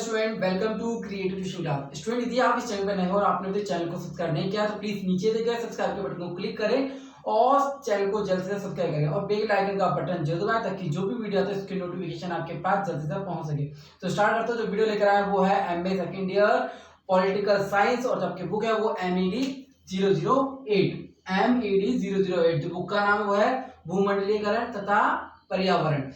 Student, welcome to creative tuition class. Student, यदि आप इस चैनल पर नए हो और आपने अपने चैनल को सब्सक्राइब नहीं किया तो प्लीज नीचे दिए गए सब्सक्राइब के बटन को क्लिक करें और चैनल को जल्द से सब्सक्राइब करें और बेल आइकन का बटन जरूर दबाएं ताकि जो भी वीडियो आते हैं उसकी नोटिफिकेशन आपके पास जल्द से पहुंच सके। तो स्टार्ट करते हैं। जो वीडियो लेकर आए वो है MA second year political science और आपकी बुक है वो MED 008। जो बुक का नाम वो है भूमंडलीकरण तथा पर्यावरण।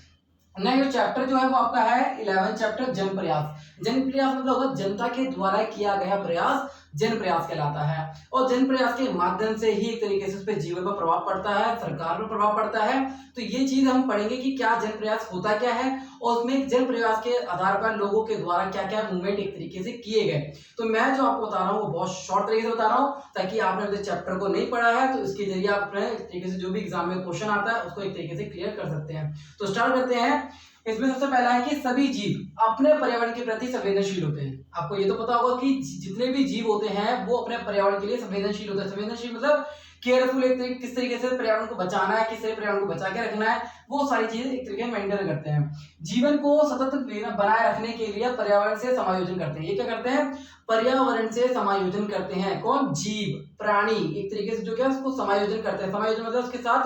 नेक्स्ट चैप्टर जो है वो आपका है 11 चैप्टर जन प्रयास। जन प्रयास मतलब होगा जनता के द्वारा किया गया प्रयास, जन प्रयास कहलाता है। और जन प्रयास के माध्यम से ही एक तरीके से उस पर जीवन पर प्रभाव पड़ता है, सरकार पर प्रभाव पड़ता है। तो ये चीज हम पढ़ेंगे कि क्या जन प्रयास होता क्या है और उसमें जन प्रयास के आधार पर लोगों के द्वारा क्या क्या मूवमेंट एक तरीके से किए गए। तो मैं जो आपको बता रहा हूँ वो बहुत शॉर्ट तरीके से बता रहा हूँ ताकि आपने अभी चैप्टर को नहीं पढ़ा है तो इसके जरिए आप एक तरीके से जो भी एग्जाम में क्वेश्चन आता है उसको एक तरीके से क्लियर कर सकते हैं। तो स्टार्ट करते हैं। इसमें सबसे पहला है कि सभी जीव अपने पर्यावरण के प्रति संवेदनशील होते हैं। आपको ये तो पता होगा कि जितने भी जीव होते हैं वो अपने पर्यावरण के लिए संवेदनशील होते हैं। संवेदनशील मतलब केयरफुल, किस तरीके से पर्यावरण को बचाना है, किस तरह पर्यावरण को बचा के रखना है, वो सारी चीजें एक तरीके से मेंटेन करते हैं। जीवन को सतत बनाए रखने के लिए पर्यावरण से समायोजन करते हैं। ये क्या करते हैं? पर्यावरण से समायोजन करते हैं। कौन? जीव, प्राणी एक तरीके से जो क्या उसको समायोजन करते हैं। समायोजन मतलब उसके साथ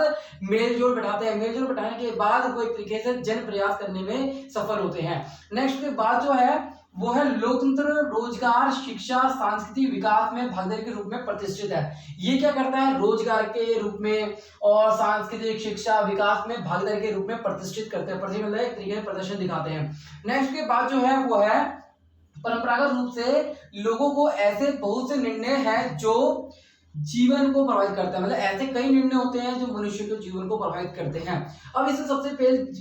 मेल जोल बैठाते हैं। मेल जोल बैठाने के बाद वो एक तरीके से जन प्रयास करने में सफल होते हैं। नेक्स्ट के बाद जो है वो है लोकतंत्र, रोजगार, शिक्षा, सांस्कृतिक विकास में भागीदारी के रूप में प्रतिष्ठित है। ये क्या करता है? रोजगार के रूप में और सांस्कृतिक शिक्षा विकास में भागीदारी के रूप में प्रतिष्ठित करते हैं। प्रतिष्ठित मतलब एक तरीके से प्रदर्शन दिखाते हैं। नेक्स्ट के बाद जो है वो है परंपरागत रूप से लोगों को ऐसे बहुत से निर्णय हैं जो जीवन को प्रभावित करते हैं। मतलब ऐसे कई निर्णय होते हैं जो मनुष्य के जीवन को प्रभावित करते हैं। अब इसमें सबसे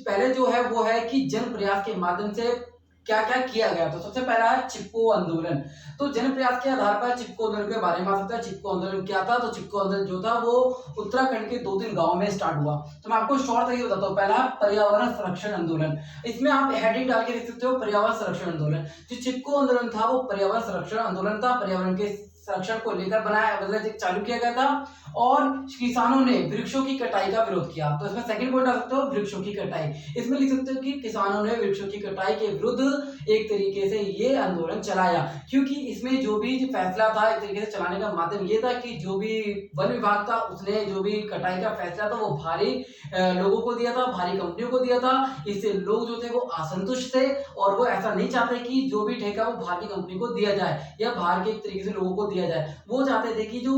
पहले जो है वो है कि जन प्रयास के माध्यम से क्या क्या किया गया। तो सबसे पहला है चिपको आंदोलन। तो जन प्रयास के आधार पर चिपको आंदोलन के बारे में आ सकता है। चिपको आंदोलन क्या था? तो चिपको आंदोलन जो था वो उत्तराखंड के 2-3 गांव में स्टार्ट हुआ। तो मैं आपको शॉर्ट तरीके बताता हूँ। पहला पर्यावरण संरक्षण आंदोलन। इसमें आप हेडिंग डाल के देख सकते हो, पर्यावरण संरक्षण आंदोलन। जो चिपको आंदोलन था वो पर्यावरण संरक्षण आंदोलन था। पर्यावरण के संरक्षण को लेकर बनाया मतलब चालू किया गया था और किसानों ने वृक्षों की कटाई का विरोध किया। तो इसमें सेकंड पॉइंट आ सकते हो वृक्षों की कटाई। इसमें लिख सकते हो कि किसानों ने वृक्षों की कटाई के विरुद्ध एक तरीके से ये आंदोलन चलाया, क्योंकि इसमें जो भी फैसला था एक तरीके से चलाने का माध्यम ये था कि जो भी वन विभाग था उसने जो भी कटाई का फैसला था वो भारी लोगों को दिया था, भारी कंपनियों को दिया था। इससे लोग जो थे वो असंतुष्ट थे और वो ऐसा नहीं चाहते कि जो भी ठेका वो बाहर की कंपनी को दिया जाए या बाहर के एक तरीके से लोगों को दिया जाए। वो चाहते थे कि जो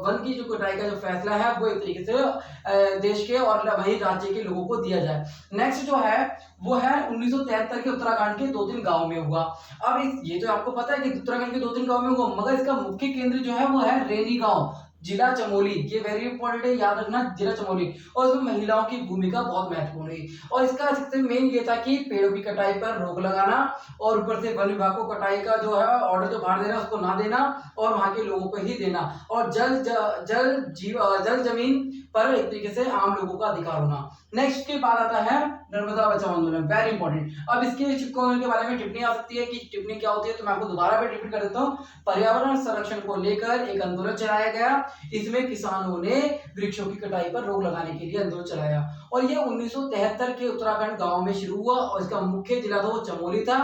वन की जो कटाई का जो फैसला है वो एक तरीके से देश के और वही राज्य के लोगों को दिया जाए। नेक्स्ट जो है वो है 1973 के उत्तराखंड के 2-3 गांव में हुआ। अब ये तो आपको पता है कि उत्तराखंड के 2-3 गांव में हुआ, मगर इसका मुख्य केंद्र जो है वो है रेनी गांव, जिला चमोली। ये वेरी इंपॉर्टेंट है, याद रखना, जिला चमोली। और इसमें महिलाओं की भूमिका बहुत महत्वपूर्ण है। और इसका सबसे मेन ये था कि पेड़ों की कटाई पर रोक लगाना और ऊपर से वन विभाग को कटाई का जो है ऑर्डर जो बाहर देना उसको ना देना और वहां के लोगों को ही देना। और जल जमीन पर एक तरीके से आम लोगों का अधिकार होना। नेक्स्ट के बाद आता है नर्मदा बचाओ आंदोलन, वेरी इंपॉर्टेंट। अब इसके चिपको आंदोलन के बारे में टिप्पणी आ सकती है कि टिप्पणी क्या होती है, तो मैं आपको दोबारा रिपीट कर देता हूँ। पर्यावरण संरक्षण को लेकर एक आंदोलन चलाया गया। इसमें किसानों ने वृक्षों की कटाई पर रोक लगाने के लिए आंदोलन चलाया और ये 1973 के उत्तराखंड गांव में शुरू हुआ और इसका मुख्य जिला था वो चमोली था,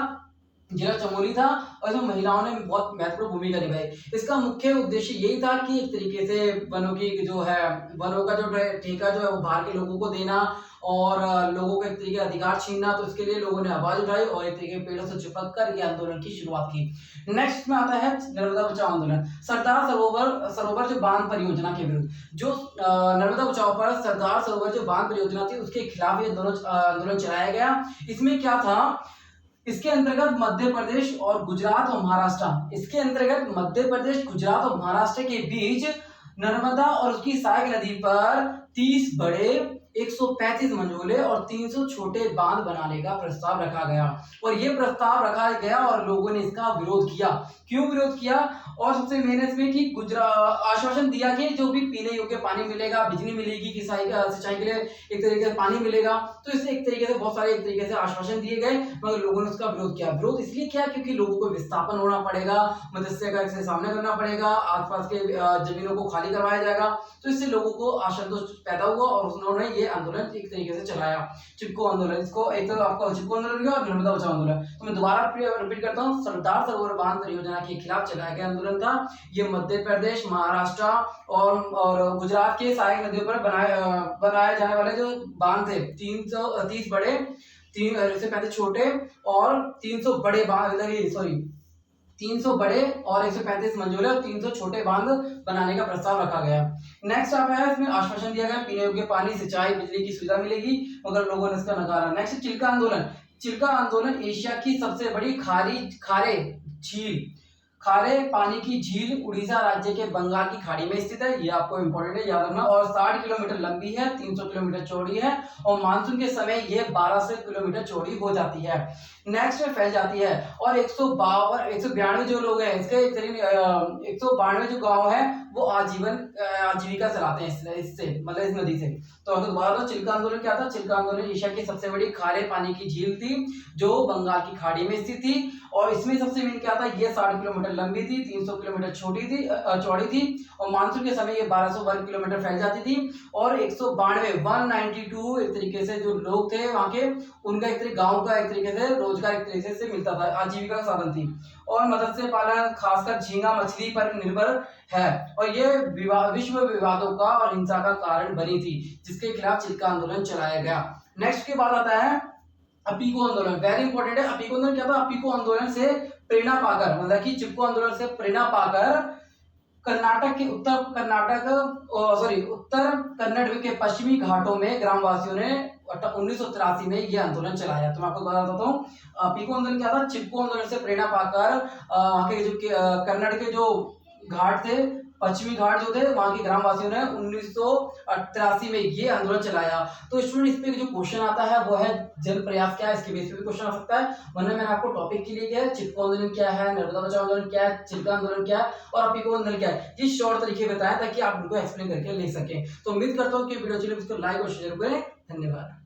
जिला चमोली था। और इसमें महिलाओं ने बहुत महत्वपूर्ण भूमिका निभाई। इसका मुख्य उद्देश्य यही था कि एक तरीके से वनों की जो है वनों का जो ठेका जो है वो बाहर के लोगों को देना और लोगों को एक तरीके अधिकार छीनना। तो इसके लिए लोगों ने आवाज उठाई और एक तरीके पेड़ों से चिपक कर ये आंदोलन की शुरुआत की। नेक्स्ट में आता है नर्मदा बचाओ आंदोलन। सरदार सरोवर जो बांध परियोजना के विरुद्ध, जो नर्मदा बचाओ पर सरदार सरोवर जो बांध परियोजना थी उसके खिलाफ ये आंदोलन चलाया गया। इसमें क्या था? इसके अंतर्गत मध्य प्रदेश और गुजरात और महाराष्ट्र, इसके अंतर्गत मध्य प्रदेश, गुजरात और महाराष्ट्र के बीच नर्मदा और उसकी सहायक नदी पर 30 बड़े, 135 मंझोले और 300 छोटे बांध बनाने का प्रस्ताव रखा गया। और ये प्रस्ताव रखा गया और लोगों ने इसका विरोध किया। क्यों विरोध किया? और सबसे मेन इसमें कि आश्वासन दिया कि जो भी पीने योग्य पानी मिलेगा, बिजली मिलेगी, सिंचाई के लिए एक तरीके से पानी मिलेगा। तो इससे एक तरीके से बहुत सारे एक तरीके से आश्वासन दिए गए, मगर लोगों ने उसका विरोध किया। विरोध इसलिए किया क्योंकि लोगों को विस्थापन होना पड़ेगा, मत्स्य का इससे सामना करना पड़ेगा, आसपास के जमीनों को खाली करवाया जाएगा। तो इससे लोगों को असंतोष पैदा हुआ और उन्होंने ये ये आंदोलन एक तरीके से चलाया, चिपको आंदोलन। इसको एक तो आपका चिपको आंदोलन और नर्मदा बचाओ आंदोलन। तो मैं दोबारा रिपीट करता हूँ, सरदार सरोवर बांध परियोजना के खिलाफ चलाया गया आंदोलन था। ये मध्य प्रदेश, महाराष्ट्र और गुजरात के सहायक नदियों पर बनाए जाने वाले जो बांध थे, 330 बड़े, 335 छोटे और 300 बड़े बांध, सॉरी 300 बड़े और 135 मंझोले और 300 छोटे बांध बनाने का प्रस्ताव रखा गया। नेक्स्ट आप है, इसमें आश्वासन दिया गया पीने योग्य पानी, सिंचाई, बिजली की सुविधा मिलेगी, मगर लोगों ने इसका नकारा। नेक्स्ट चिल्का आंदोलन। चिल्का आंदोलन एशिया की सबसे बड़ी खारे पानी की झील उड़ीसा राज्य के बंगाल की खाड़ी में स्थित है। ये आपको इंपॉर्टेंट है, याद रखना। और 60 किलोमीटर लंबी है, 300 किलोमीटर चौड़ी है और मानसून के समय ये 1200 किलोमीटर चौड़ी हो जाती है। नेक्स्ट में फैल जाती है और 192 जो लोग हैं इसके 192 जो गांव है वो आजीविका चलाते हैं इससे, मतलब इस नदी से। तो अगर दोबारा चिल्का आंदोलन क्या था? चिल्का आंदोलन एशिया की सबसे बड़ी खारे पानी की झील थी जो बंगाल की खाड़ी में स्थित थी और इसमें सबसे मेन क्या था, ये 60 किलोमीटर लंबी थी, 300 किलोमीटर चौड़ी थी और मानसून के समय ये 1200 वर्ग किलोमीटर फैल जाती थी और 192 एक तरीके से जो लोग थे वहां के, उनका एक तरीके गाँव का एक तरीके से रोजगार एक तरीके से मिलता था, आजीविका का साधन थी। और मत्स्य पालन खासकर झींगा मछली पर निर्भर है और ये विश्व विवादों का और हिंसा का कारण बनी थी, जिसके खिलाफ चिल्का आंदोलन चलाया गया। नेक्स्ट के बाद आता है अपीको आंदोलन। वेरी इंपॉर्टेंट है। अपीको आंदोलन क्या था? अपीको आंदोलन से प्रेरणा पाकर, मतलब कि चिपको आंदोलन से प्रेरणा पाकर उत्तर कन्नड़ के पश्चिमी घाटों में ग्रामवासियों ने 1983 में यह आंदोलन चलाया। तो मैं आपको बता देता हूँ अपीको आंदोलन क्या था। चिपको आंदोलन से प्रेरणा पाकर वहां के जो कन्नड़ के जो घाट थे, पश्चिमी घाट जो थे, वहां के ग्रामवासियों ने 1983 में ये आंदोलन चलाया। तो स्टूडेंट इस पे जो क्वेश्चन आता है वो है जल प्रयास क्या है, इसके बेस पे भी क्वेश्चन आ सकता है। वरना मैंने आपको टॉपिक के लिए क्या है, चिपको आंदोलन क्या है, नर्मदा बचाओ आंदोलन क्या है, चिल्का आंदोलन क्या है और अपीको आंदोलन क्या है, ये शॉर्ट तरीके बताया ताकि आप उनको एक्सप्लेन करके ले सकें। तो उम्मीद करता हूँ कि वीडियो चलिए उसको लाइक और शेयर करें। धन्यवाद।